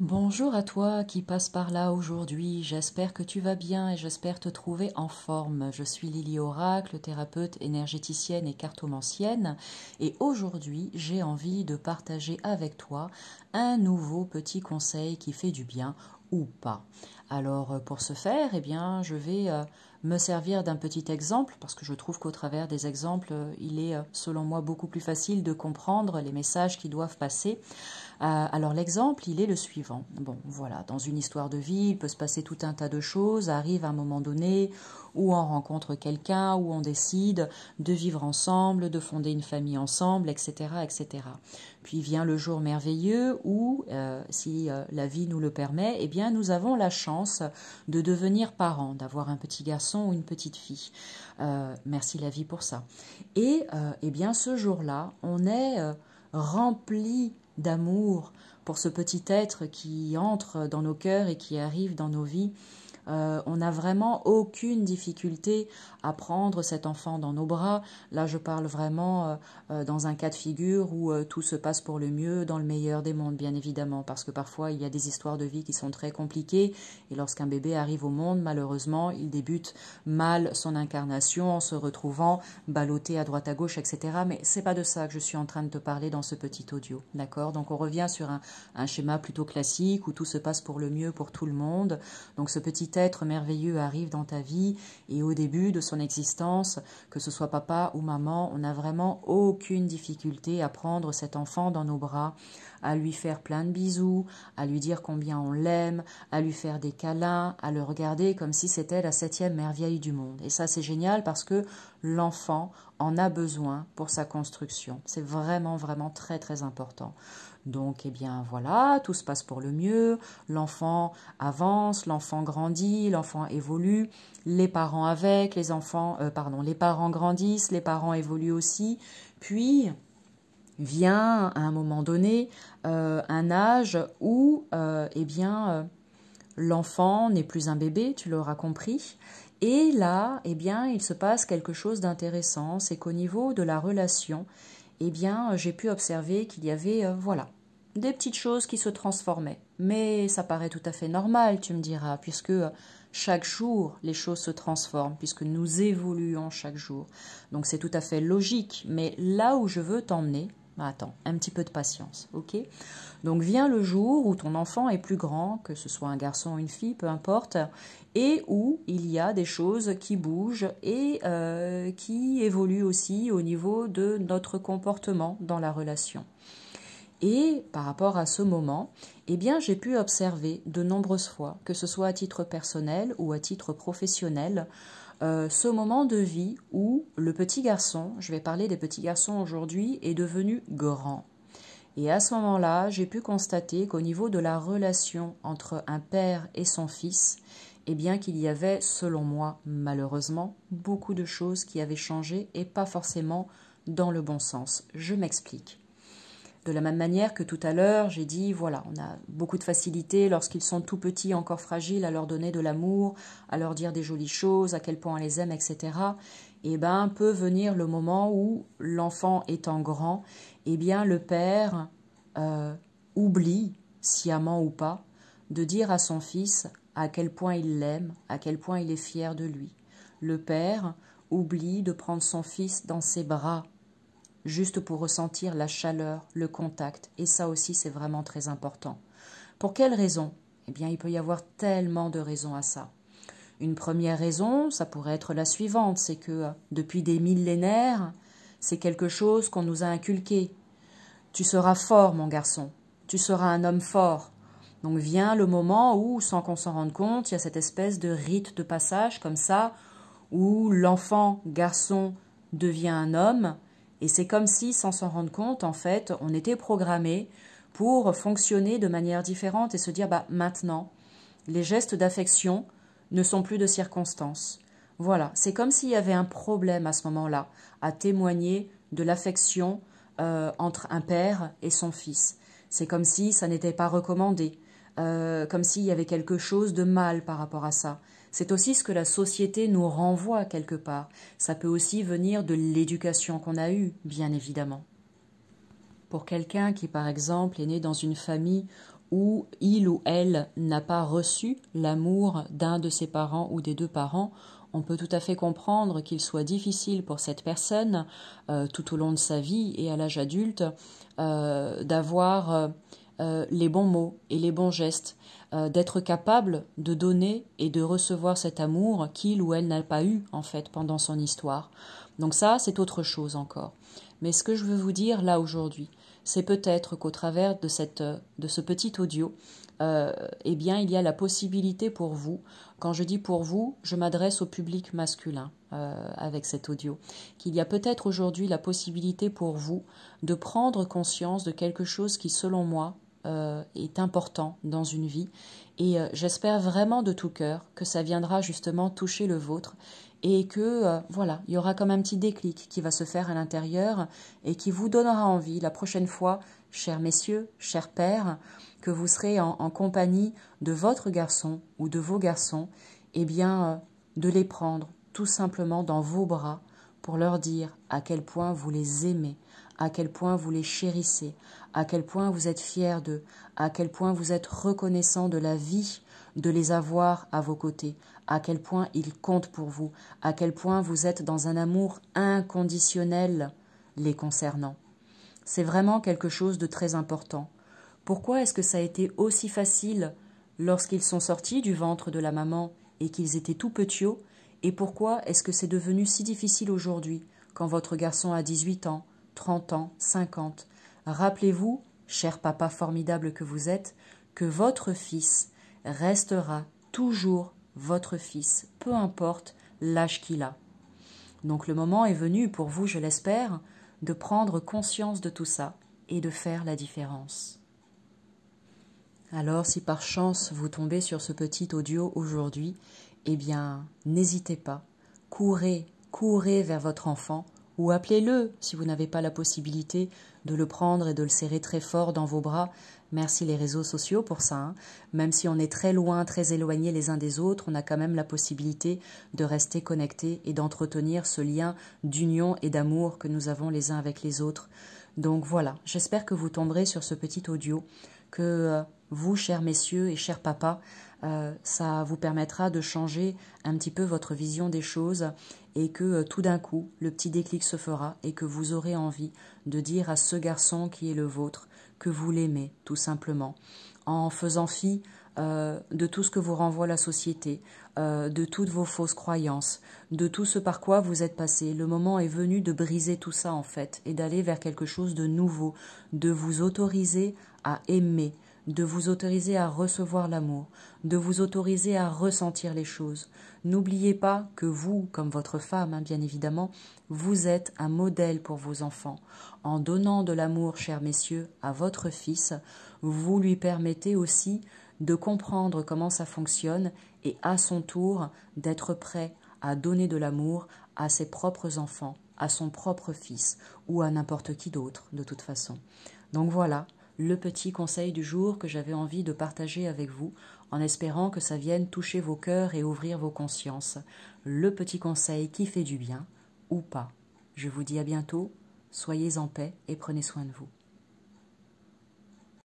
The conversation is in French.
Bonjour à toi qui passe par là aujourd'hui, j'espère que tu vas bien et j'espère te trouver en forme. Je suis Lily Oracle, thérapeute énergéticienne et cartomancienne et aujourd'hui j'ai envie de partager avec toi un nouveau petit conseil qui fait du bien ou pas. Alors pour ce faire, eh bien, je vais me servir d'un petit exemple parce que je trouve qu'au travers des exemples, il est selon moi beaucoup plus facile de comprendre les messages qui doivent passer. Alors l'exemple, il est le suivant. Bon, voilà, dans une histoire de vie, il peut se passer tout un tas de choses, arrive à un moment donné où on rencontre quelqu'un, où on décide de vivre ensemble, de fonder une famille ensemble, etc., etc. Puis vient le jour merveilleux où, si la vie nous le permet, eh bien nous avons la chance de devenir parents, d'avoir un petit garçon ou une petite fille. Merci la vie pour ça. Et eh bien ce jour-là, on est rempli d'amour pour ce petit être qui entre dans nos cœurs et qui arrive dans nos vies. On n'a vraiment aucune difficulté à prendre cet enfant dans nos bras. Là, je parle vraiment dans un cas de figure où tout se passe pour le mieux, dans le meilleur des mondes, bien évidemment, parce que parfois, il y a des histoires de vie qui sont très compliquées, et lorsqu'un bébé arrive au monde, malheureusement, il débute mal son incarnation en se retrouvant ballotté à droite à gauche, etc. Mais c'est pas de ça que je suis en train de te parler dans ce petit audio, d'accord? Donc, on revient sur un schéma plutôt classique où tout se passe pour le mieux pour tout le monde. Donc, ce petit être merveilleux arrive dans ta vie et au début de son existence, que ce soit papa ou maman, on n'a vraiment aucune difficulté à prendre cet enfant dans nos bras, à lui faire plein de bisous, à lui dire combien on l'aime, à lui faire des câlins, à le regarder comme si c'était la 7e merveille du monde. Et ça, c'est génial parce que l'enfant en a besoin pour sa construction. C'est vraiment, vraiment très, très important. Donc, eh bien, voilà, tout se passe pour le mieux. L'enfant avance, l'enfant grandit, l'enfant évolue. Les parents avec, les parents grandissent, les parents évoluent aussi. Puis vient à un moment donné un âge où, l'enfant n'est plus un bébé, tu l'auras compris. Et là, eh bien, il se passe quelque chose d'intéressant, c'est qu'au niveau de la relation, eh bien, j'ai pu observer qu'il y avait, des petites choses qui se transformaient. Mais ça paraît tout à fait normal, tu me diras, puisque chaque jour, les choses se transforment, puisque nous évoluons chaque jour. Donc c'est tout à fait logique. Mais là où je veux t'emmener, attends, un petit peu de patience, ok? Donc vient le jour où ton enfant est plus grand, que ce soit un garçon ou une fille, peu importe, et où il y a des choses qui bougent et qui évoluent aussi au niveau de notre comportement dans la relation. Et par rapport à ce moment, eh bien, j'ai pu observer de nombreuses fois, que ce soit à titre personnel ou à titre professionnel, ce moment de vie où le petit garçon, je vais parler des petits garçons aujourd'hui, est devenu grand. Et à ce moment-là, j'ai pu constater qu'au niveau de la relation entre un père et son fils, eh bien qu'il y avait, selon moi, malheureusement, beaucoup de choses qui avaient changé et pas forcément dans le bon sens. Je m'explique. De la même manière que tout à l'heure, j'ai dit, voilà, on a beaucoup de facilité lorsqu'ils sont tout petits, encore fragiles, à leur donner de l'amour, à leur dire des jolies choses, à quel point on les aime, etc. Eh bien, peut venir le moment où l'enfant étant grand, eh bien, le père oublie, sciemment ou pas, de dire à son fils à quel point il l'aime, à quel point il est fier de lui. Le père oublie de prendre son fils dans ses bras, juste pour ressentir la chaleur, le contact. Et ça aussi, c'est vraiment très important. Pour quelles raisons? Eh bien, il peut y avoir tellement de raisons à ça. Une première raison, ça pourrait être la suivante, c'est que depuis des millénaires, c'est quelque chose qu'on nous a inculqué. Tu seras fort, mon garçon. Tu seras un homme fort. Donc vient le moment où, sans qu'on s'en rende compte, il y a cette espèce de rite de passage comme ça, où l'enfant garçon devient un homme. Et c'est comme si, sans s'en rendre compte, en fait, on était programmé pour fonctionner de manière différente et se dire, maintenant, les gestes d'affection ne sont plus de circonstance. Voilà, c'est comme s'il y avait un problème à ce moment-là, à témoigner de l'affection entre un père et son fils. C'est comme si ça n'était pas recommandé, comme s'il y avait quelque chose de mal par rapport à ça. C'est aussi ce que la société nous renvoie quelque part. Ça peut aussi venir de l'éducation qu'on a eue, bien évidemment. Pour quelqu'un qui, par exemple, est né dans une famille où il ou elle n'a pas reçu l'amour d'un de ses parents ou des deux parents, on peut tout à fait comprendre qu'il soit difficile pour cette personne, tout au long de sa vie et à l'âge adulte, d'avoir les bons mots et les bons gestes, d'être capable de donner et de recevoir cet amour qu'il ou elle n'a pas eu en fait pendant son histoire. Donc ça, c'est autre chose encore. Mais ce que je veux vous dire là aujourd'hui, c'est peut-être qu'au travers de ce petit audio, eh bien, il y a la possibilité pour vous, quand je dis pour vous, je m'adresse au public masculin avec cet audio, qu'il y a peut-être aujourd'hui la possibilité pour vous de prendre conscience de quelque chose qui, selon moi, est important dans une vie. Et j'espère vraiment de tout cœur que ça viendra justement toucher le vôtre et que, voilà, il y aura comme un petit déclic qui va se faire à l'intérieur et qui vous donnera envie la prochaine fois, chers messieurs, chers pères, que vous serez en compagnie de votre garçon ou de vos garçons, eh bien, de les prendre tout simplement dans vos bras pour leur dire à quel point vous les aimez, à quel point vous les chérissez, à quel point vous êtes fiers d'eux, à quel point vous êtes reconnaissant de la vie de les avoir à vos côtés, à quel point ils comptent pour vous, à quel point vous êtes dans un amour inconditionnel les concernant. C'est vraiment quelque chose de très important. Pourquoi est-ce que ça a été aussi facile lorsqu'ils sont sortis du ventre de la maman et qu'ils étaient tout petits, et pourquoi est-ce que c'est devenu si difficile aujourd'hui quand votre garçon a 18 ans, 30 ans, 50? Rappelez-vous, cher papa formidable que vous êtes, que votre fils restera toujours votre fils, peu importe l'âge qu'il a. Donc le moment est venu pour vous, je l'espère, de prendre conscience de tout ça et de faire la différence. Alors si par chance vous tombez sur ce petit audio aujourd'hui, eh bien n'hésitez pas, courez vers votre enfant ou appelez-le si vous n'avez pas la possibilité de le prendre et de le serrer très fort dans vos bras. Merci les réseaux sociaux pour ça, hein. Même si on est très loin, très éloignés les uns des autres, on a quand même la possibilité de rester connectés et d'entretenir ce lien d'union et d'amour que nous avons les uns avec les autres. Donc voilà, j'espère que vous tomberez sur ce petit audio, que vous, chers messieurs et chers papas, ça vous permettra de changer un petit peu votre vision des choses et que tout d'un coup, le petit déclic se fera et que vous aurez envie de dire à ce garçon qui est le vôtre que vous l'aimez, tout simplement, en faisant fi de tout ce que vous renvoie la société, de toutes vos fausses croyances, de tout ce par quoi vous êtes passé. Le moment est venu de briser tout ça, en fait, et d'aller vers quelque chose de nouveau, de vous autoriser à aimer, de vous autoriser à recevoir l'amour, de vous autoriser à ressentir les choses. N'oubliez pas que vous, comme votre femme, bien évidemment, vous êtes un modèle pour vos enfants. En donnant de l'amour, chers messieurs, à votre fils, vous lui permettez aussi de comprendre comment ça fonctionne et à son tour d'être prêt à donner de l'amour à ses propres enfants, à son propre fils ou à n'importe qui d'autre de toute façon. Donc voilà, le petit conseil du jour que j'avais envie de partager avec vous, en espérant que ça vienne toucher vos cœurs et ouvrir vos consciences. Le petit conseil qui fait du bien, ou pas. Je vous dis à bientôt, soyez en paix et prenez soin de vous.